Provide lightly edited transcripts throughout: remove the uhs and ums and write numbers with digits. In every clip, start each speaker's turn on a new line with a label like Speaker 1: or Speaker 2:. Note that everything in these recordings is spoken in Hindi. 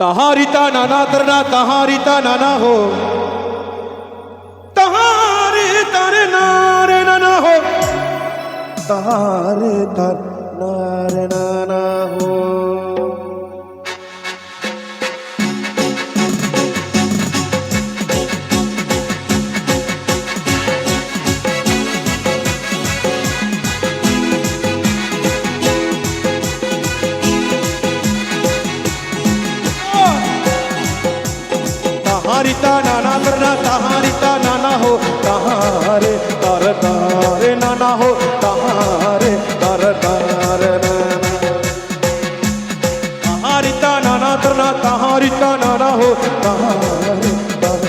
Speaker 1: तहारिता नाना तरना तहारिता नाना हो तहारे तारे नारे नाना हो तहारे तार नारे नाना हो। तहारिता नाना तरना तहारिता नाना हो तहारे तार तारे नाना हो तहारे तार तारे नाना। तहारिता नाना तरना तहारिता नाना हो तहारे तार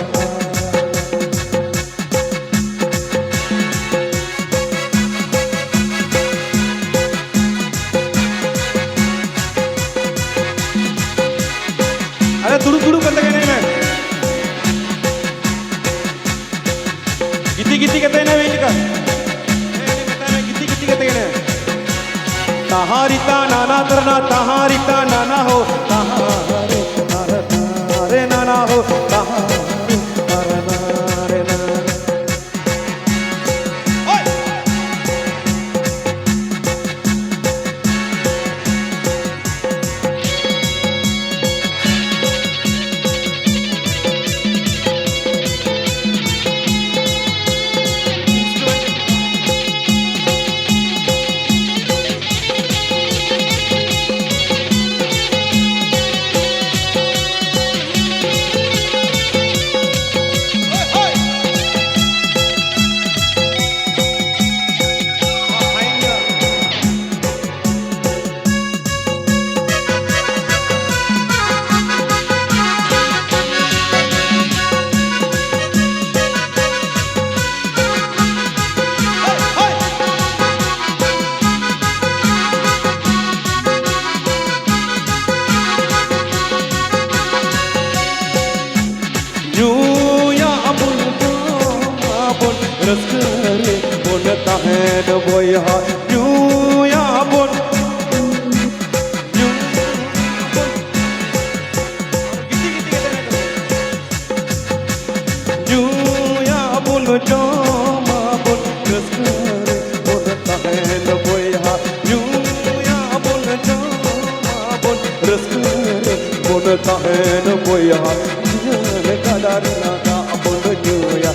Speaker 1: अरे दुडू दुडू करते काय नाही गिती गिती कहते हैं वेल का गिती गिती कहते हैं तहारिता नाना तरना तहारिता नाना हो तहारे तारे तारे नाना हो तहारे तारे नारे नाना। रस्करे बोलता है न वो यहाँ यूं या बोल यूं या बोल जो माँ बोल रस्करे बोलता है न वो यहाँ यूं या बोल जो माँ बोल रस्करे बोलता है न वो यहाँ कदार ना बोल यूं या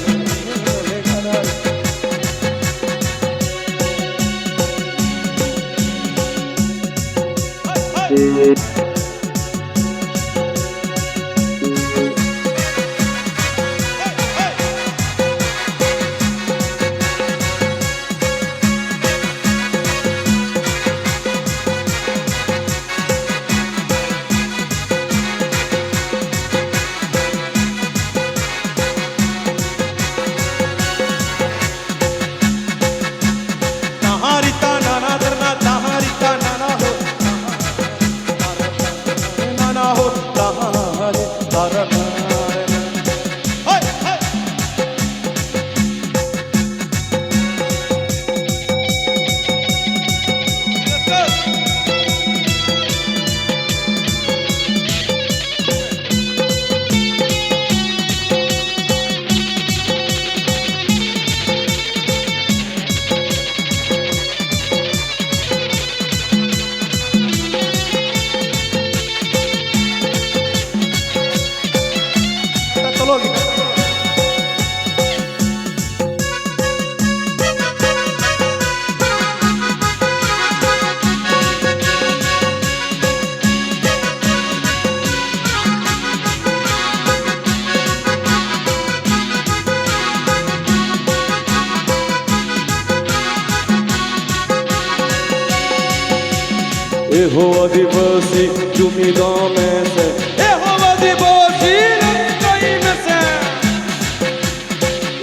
Speaker 1: एहो आदिवासी चुमी गाँव में से एहो आदिवासी रंगाई में से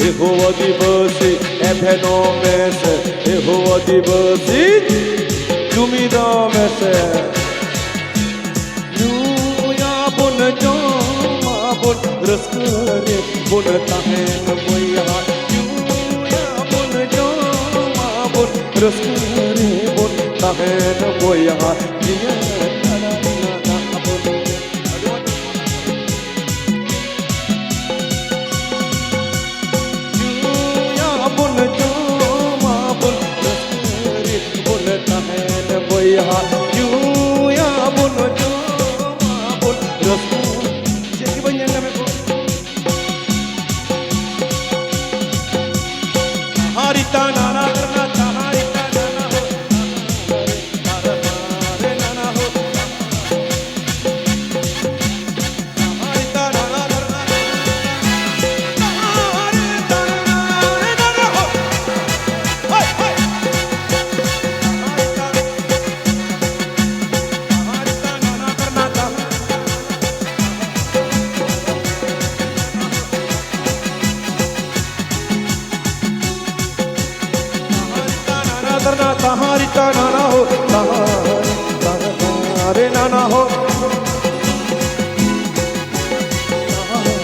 Speaker 1: एहो आदिवासी एभेनो में से एहो आदिवासी चुमी गाँव में से यूं या बुन जो माँ बुन रस्करे बुनता है न वो यहाँ यूं या बुन जो माँ बुन रस्करे बुनता है न वो यहाँ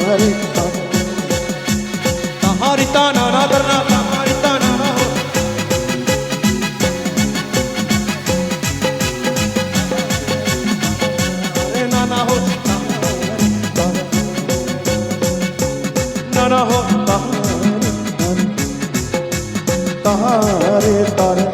Speaker 1: तारे ताहारी ताना ना दरना ताहारी ताना ना हो अरे नाना हो नाना हो तारे तारे